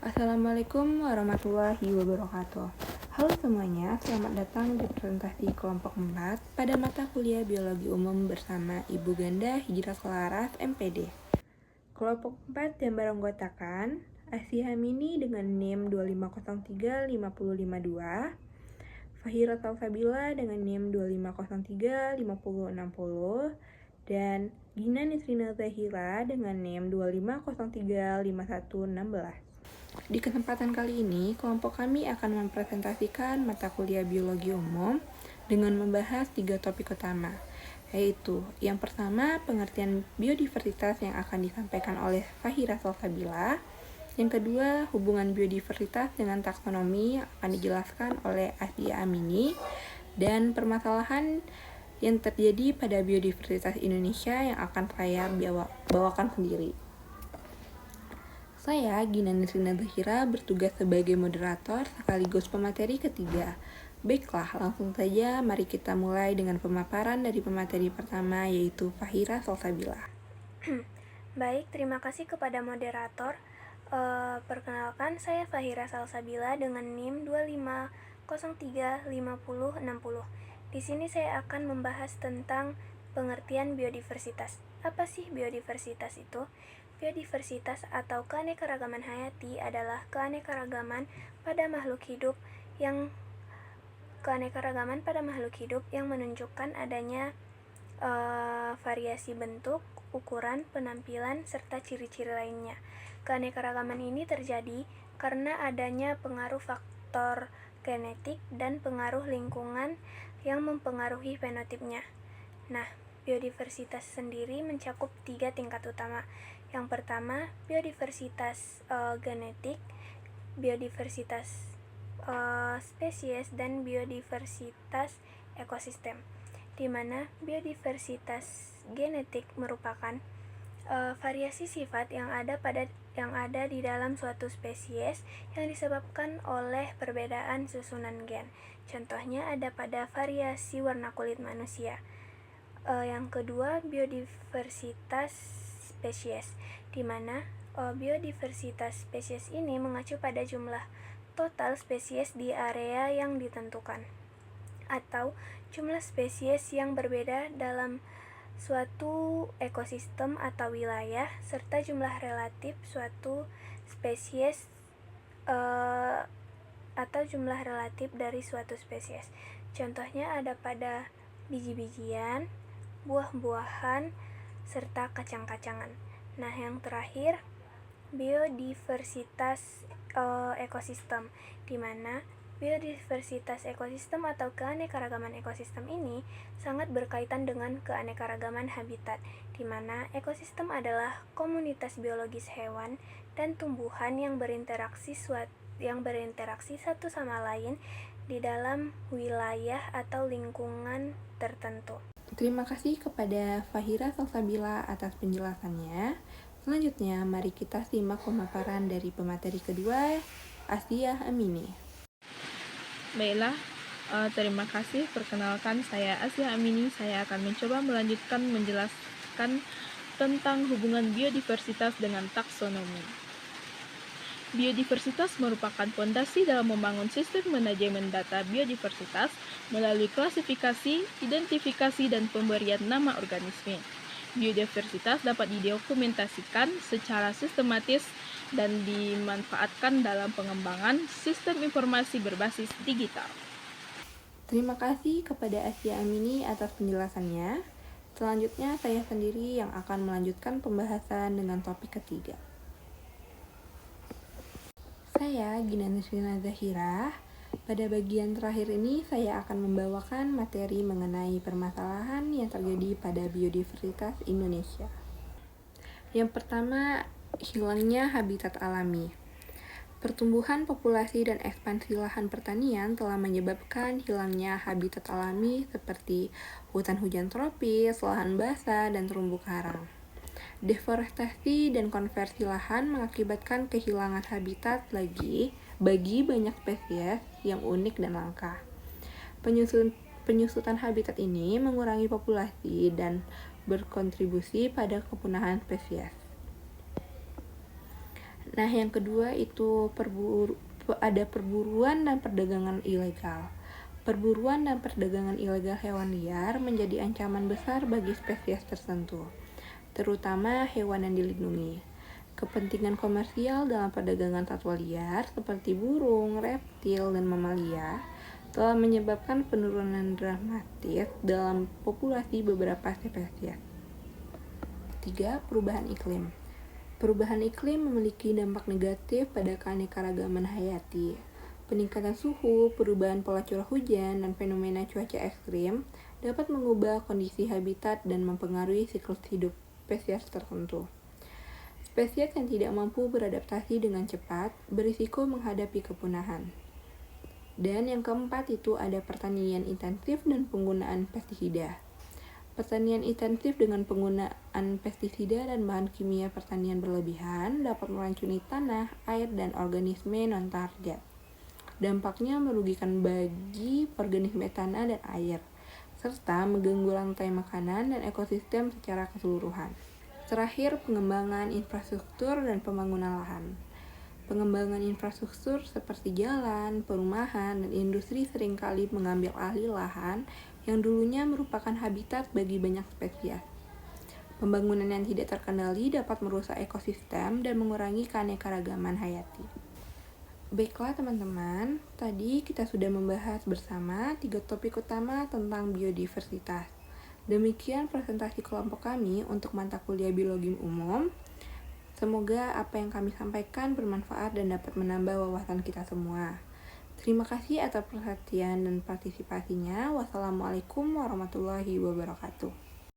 Assalamualaikum warahmatullahi wabarakatuh. Halo semuanya, selamat datang di presentasi kelompok 4 pada mata kuliah Biologi Umum bersama Ibu Ganda Hijrah Selaras MPD. Kelompok 4 yang beranggotakan Asia Hamini dengan NIM 25035052, Fahira Salsabila dengan NIM 25035060, dan Gina Nisrina Zahira dengan NIM 25035116. Di kesempatan kali ini, kelompok kami akan mempresentasikan mata kuliah Biologi Umum dengan membahas 3 topik utama, yaitu yang pertama, pengertian biodiversitas yang akan disampaikan oleh Fahira Salsabila. Yang kedua, hubungan biodiversitas dengan taksonomi yang akan dijelaskan oleh Asia Amini, dan permasalahan yang terjadi pada biodiversitas Indonesia yang akan saya bawakan sendiri. Saya, Gina Nisrina Zahira, bertugas sebagai moderator sekaligus pemateri ketiga. Baiklah, langsung saja mari kita mulai dengan pemaparan dari pemateri pertama, yaitu Fahira Salsabila. Baik, terima kasih kepada moderator. Perkenalkan, saya Fahira Salsabila dengan NIM 25035060. Di sini saya akan membahas tentang pengertian biodiversitas. Apa sih biodiversitas itu? Biodiversitas atau keanekaragaman hayati adalah keanekaragaman pada makhluk hidup yang menunjukkan adanya variasi bentuk, ukuran, penampilan, serta ciri-ciri lainnya. Keanekaragaman ini terjadi karena adanya pengaruh faktor genetik dan pengaruh lingkungan yang mempengaruhi fenotipnya. Nah, biodiversitas sendiri mencakup 3 tingkat utama. Yang pertama, biodiversitas genetik, biodiversitas spesies, dan biodiversitas ekosistem, di mana biodiversitas genetik merupakan variasi sifat yang ada di dalam suatu spesies yang disebabkan oleh perbedaan susunan gen. Contohnya ada pada variasi warna kulit manusia. Yang kedua, biodiversitas spesies, di mana biodiversitas spesies ini mengacu pada jumlah total spesies di area yang ditentukan, atau jumlah spesies yang berbeda dalam suatu ekosistem atau wilayah, serta jumlah relatif suatu spesies atau jumlah relatif dari suatu spesies. Contohnya ada pada biji-bijian, buah-buahan, serta kacang-kacangan. Nah, yang terakhir, biodiversitas ekosistem, di mana biodiversitas ekosistem atau keanekaragaman ekosistem ini sangat berkaitan dengan keanekaragaman habitat, di mana ekosistem adalah komunitas biologis hewan dan tumbuhan yang berinteraksi satu sama lain di dalam wilayah atau lingkungan tertentu. Terima kasih kepada Fahira Salsabila atas penjelasannya. Selanjutnya, mari kita simak pemaparan dari pemateri kedua, Asia Amini. Baiklah, terima kasih. Perkenalkan, saya Asia Amini. Saya akan mencoba melanjutkan menjelaskan tentang hubungan biodiversitas dengan taksonomi. Biodiversitas merupakan fondasi dalam membangun sistem manajemen data biodiversitas melalui klasifikasi, identifikasi, dan pemberian nama organisme. Biodiversitas dapat didokumentasikan secara sistematis dan dimanfaatkan dalam pengembangan sistem informasi berbasis digital. Terima kasih kepada Asia Amini atas penjelasannya. Selanjutnya, saya sendiri yang akan melanjutkan pembahasan dengan topik ketiga. Saya, Gina Nisrina Zahira. Pada bagian terakhir ini, saya akan membawakan materi mengenai permasalahan yang terjadi pada biodiversitas Indonesia. Yang pertama, hilangnya habitat alami. Pertumbuhan populasi dan ekspansi lahan pertanian telah menyebabkan hilangnya habitat alami seperti hutan hujan tropis, lahan basah, dan terumbu karang. Deforestasi dan konversi lahan mengakibatkan kehilangan habitat bagi banyak spesies yang unik dan langka. Penyusutan habitat ini mengurangi populasi dan berkontribusi pada kepunahan spesies. Nah, yang kedua itu ada perburuan dan perdagangan ilegal. Perburuan dan perdagangan ilegal hewan liar menjadi ancaman besar bagi spesies tertentu, terutama hewan yang dilindungi. Kepentingan komersial dalam perdagangan satwa liar seperti burung, reptil, dan mamalia telah menyebabkan penurunan dramatis dalam populasi beberapa spesies. 3. Perubahan iklim. Perubahan iklim memiliki dampak negatif pada keanekaragaman hayati. Peningkatan suhu, perubahan pola curah hujan, dan fenomena cuaca ekstrim dapat mengubah kondisi habitat dan mempengaruhi siklus hidup spesies tertentu. Spesies yang tidak mampu beradaptasi dengan cepat berisiko menghadapi kepunahan. Dan yang keempat itu ada pertanian intensif dan penggunaan pestisida. Pertanian intensif dengan penggunaan pestisida dan bahan kimia pertanian berlebihan dapat meracuni tanah, air, dan organisme non-target. Dampaknya merugikan bagi organisme tanah dan air, serta mengganggu rantai makanan dan ekosistem secara keseluruhan. Terakhir, pengembangan infrastruktur dan pembangunan lahan. Pengembangan infrastruktur seperti jalan, perumahan, dan industri seringkali mengambil alih lahan yang dulunya merupakan habitat bagi banyak spesies. Pembangunan yang tidak terkendali dapat merusak ekosistem dan mengurangi keanekaragaman hayati. Baiklah teman-teman, tadi kita sudah membahas bersama 3 topik utama tentang biodiversitas. Demikian presentasi kelompok kami untuk mata kuliah biologi umum. Semoga apa yang kami sampaikan bermanfaat dan dapat menambah wawasan kita semua. Terima kasih atas perhatian dan partisipasinya. Wassalamualaikum warahmatullahi wabarakatuh.